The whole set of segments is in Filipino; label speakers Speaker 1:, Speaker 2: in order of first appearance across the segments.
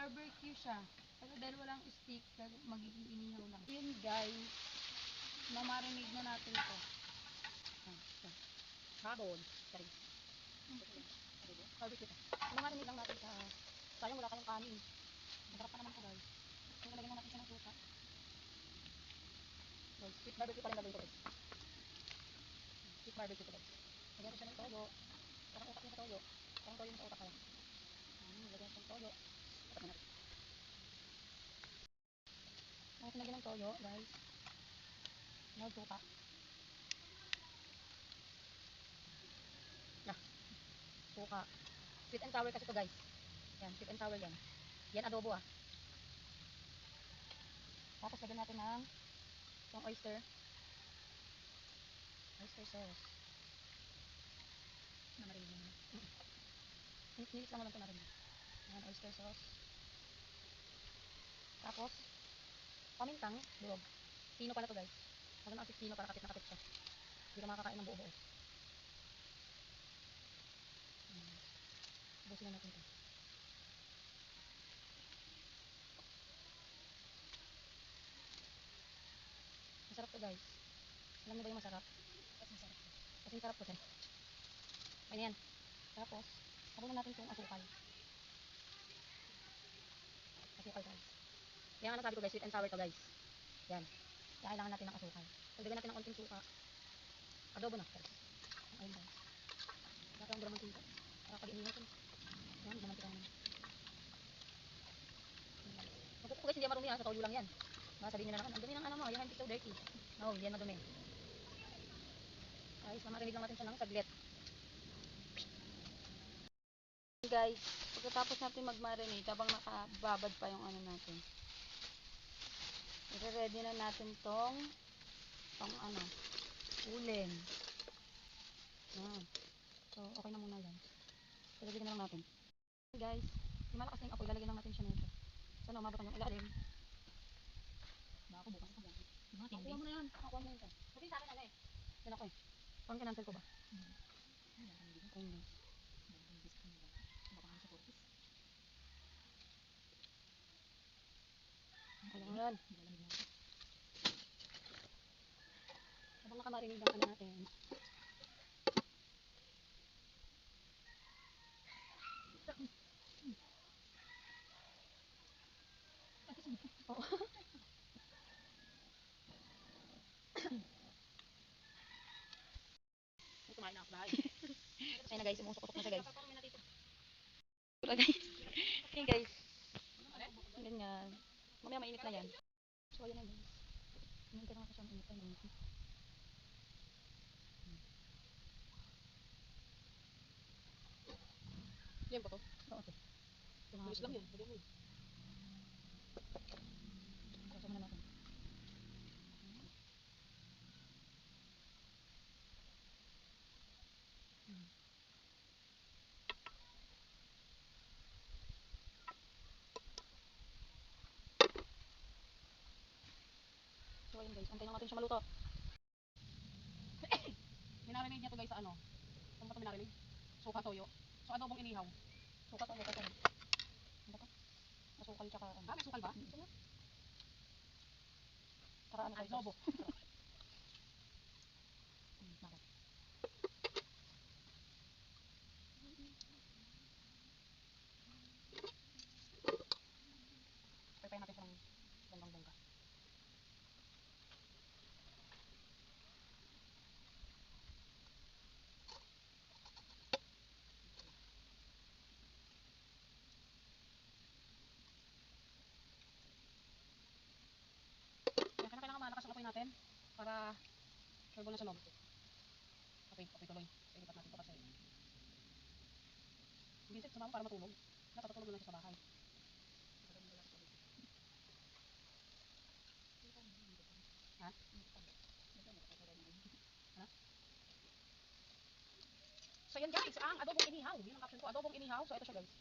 Speaker 1: barbecue siya. Kasi dahil walang stick, magiging inihaw lang. Yun guys, mamarinate na natin ito.
Speaker 2: Habon. Sorry. Barbecue. Mamarinate lang natin sa... Sayang wala tayong kanin. Masarap pa naman ito guys. Kaya lalagyan na natin siya ng suka. Guys, sweet barbecue pa rin gagawin ko guys. Sweet barbecue ko guys. Lagyan ko siya ng toyo. Parang utak niya sa toyo. Parang toyo sa utak kaya. Lagyan ko ng toyo. Utak na natin. Bakit lagyan ng toyo guys? Ng suka. Suka. Sweet and sour kasi ito guys. Yan, sweet and sour yan. Yan adobo ah. Tapos lagyan natin ng itong oyster. Oyster sauce. Namarinig naman. Nilis lang naman ito natin. Yan, oyster sauce. Tapos, pamintang, durog. Pino pala to guys. Maganda kasi pino para kapit na kapit siya. Hindi ka makakain ng buo-buo. Ubusin na natin ito. Masarap to guys. Alam niyo ba yung masarap? Kasi masarap to guys. Ayun yan. Tapos, habunan natin itong asukal. Asukal guys. Yan ang sabi ko guys, sweet and sour to guys. Yan. Kaya kailangan natin ng asukal. Pagdagan natin ng konting suka. Adobo na guys. Ayun guys. Kaya ang draman ito. Para pag-inihan ito. Yan, draman ito naman. Magkukupo guys, hindi marumi ha. Sa toyo lang yan. Baka sabihin nyo na naman, ang dumi ng ano mo, your hand is so dirty. No, hindi yan madumi. Guys, mamarinig lang natin siya ng saglit.
Speaker 1: Guys, pagkatapos natin mag-marinate, habang nakababad pa yung ano natin. I-ready na natin tong ano, ulen. Yan. So, okay na muna yan. Ilagay na lang natin. Guys, yung malakas na yung apoy, lalagyan lang natin siya nito. Sana umabutan yung ilalim.
Speaker 2: Baka bukas pa yan.
Speaker 1: Kuha mo na yan. Kuha mo na yan.
Speaker 2: Sabi sa akin ano eh.
Speaker 1: Yan ako eh. Parang kinansel ko ba? Okay guys. Ayan.
Speaker 2: Habang nakamarinig ang ano natin.
Speaker 1: Oo.
Speaker 2: Kumain na ako guys. Ayun na guys, umusok-usok na siya guys.
Speaker 1: Wala guys. Okay guys. Ganyan. Mamaya mainit na yan. So ayan na guys. Hinintay lang ako siya mainit na yun.
Speaker 2: Yan pa to.
Speaker 1: Oo, okay.
Speaker 2: Bilis lang yan. Lagyan mo.
Speaker 1: Sausaw muna natin. So ayun guys, antayin lang natin siya maluto.
Speaker 2: Minarinate niya to guys sa ano. Saan ba ito minarinate? Suka toyo. So adobong inihaw.
Speaker 1: Suka to, suka to. Ano ba to? Masukal tsaka ano.
Speaker 2: May sukal ba?
Speaker 1: Tsaka ano to?
Speaker 2: Adobo.
Speaker 1: Bakit?
Speaker 2: Paypayin natin siya ng bonggang-bongga. Yan, kailangan malakas ang apoy natin para turbo na sunog. Apoy tuloy. Ilipat natin ito kasi Vincent, sumama para matulog. Nakatulog na siya sa bahay. Ha? Ano? So yan guys, ang adobong inihaw. Yun ang caption ko, adobong inihaw. So ito siya guys.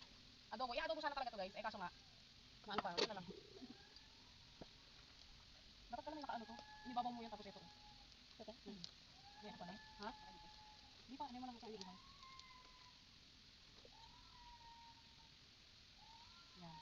Speaker 2: Adobo. I-adobo sana talaga ito guys. Eh kaso nga, ano pa, yun na lang. Dapat pala may naka ano to. Inibabaw mo yan tapos ito.
Speaker 1: Ito?
Speaker 2: Yan pa na. Ha? Di pa, hindi mo lang sa inihaw. Yan.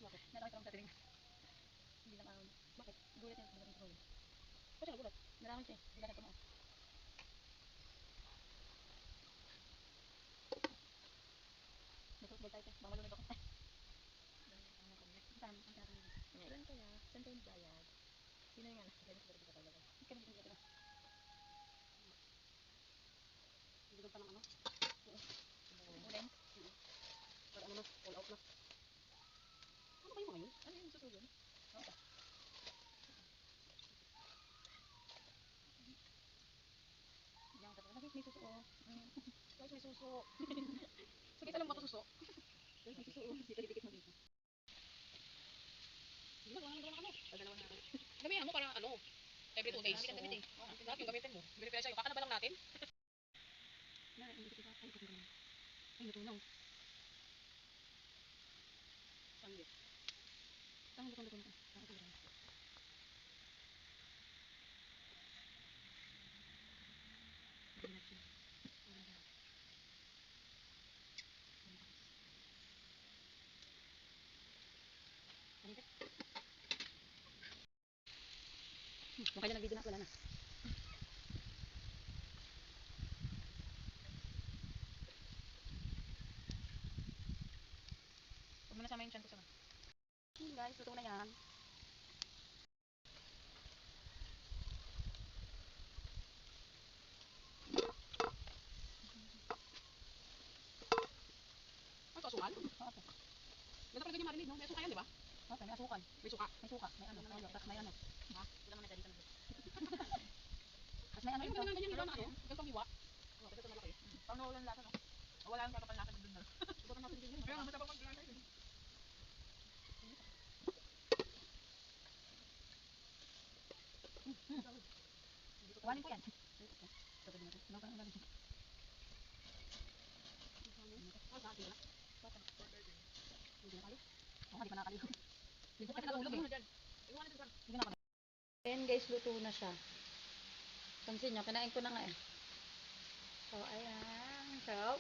Speaker 1: Bakit?
Speaker 2: Nakakita lang sa tiling. Hindi lang ahon.
Speaker 1: Bakit?
Speaker 2: Gulat yan. Gulat yung
Speaker 1: Ba't siya nagulat?
Speaker 2: narangon siya eh. Gulat ako mo. Nagkakbal tayo eh. Baka malunod ako. Saan? Ang sa akin.
Speaker 3: Ngayon kaya, saan kayo bayad? Sino yung anak ko? Kaya siguro dito talaga.
Speaker 2: Kami dito dito.
Speaker 1: Hindi doon pa ng ano?
Speaker 2: Ulen.
Speaker 1: Para ano na? All out na. Ano ba yung mga yun?
Speaker 3: Ano yung suso yun?
Speaker 2: Yan tapos. Nakis may suso.
Speaker 1: Guys, may suso. Sige, alam mo ba ito suso? Guys, may suso. Dikit-dikit mo dito. Hindi na, wala naman ano.
Speaker 3: Pagdalawa na ako.
Speaker 1: Gamihan mo para ano? Every 2 days.
Speaker 2: Gamit ang gamit eh.
Speaker 1: Lahat yung gamitin mo. Bili pala sa'yo. Kakana ba lang natin?
Speaker 2: Na, hindi ko ay ko ko.
Speaker 1: Ay, natunaw. Sangge.
Speaker 2: Tama ko ko. Tama ko. Kung kaya nag-video na wala na. Huwag mo na sama yung chan ko sa mga.
Speaker 1: Guys, luto na yan. Ay, kasukan?
Speaker 2: Oo.
Speaker 1: Ganda pala ganyan marinade, no? May suka yan, di ba?
Speaker 2: Okay, may asukan.
Speaker 1: May suka.
Speaker 2: May suka, may ano, toyo, tapos may ano.
Speaker 3: Ha? Wala man dito na.
Speaker 2: Tapos may ano
Speaker 1: Ayun,
Speaker 2: dito.
Speaker 1: ganyan, ganyan, ikaw na ano? Ganitong hiwa.
Speaker 3: Oo, kasi ito malaki. Parang nawalan lasa, no? Wala yung kapapal lasa doon na.
Speaker 2: Subukan natin din yun.
Speaker 3: Kaya nga masarap ang lasa yun.
Speaker 2: Kuhanin ko yan. Sabi natin. Ano pa ang ulam?
Speaker 1: Oh, sa atin na. Hindi na kayo.
Speaker 2: Oo, di pa nakakaliw. Hindi ko kasi
Speaker 3: Iwan
Speaker 2: natulog eh.
Speaker 3: mo dyan. Iwan natin sa
Speaker 2: Hindi ko na. Ayan guys, luto na siya. Pansin nyo, kinain ko na nga eh. So, ayan. Sarap.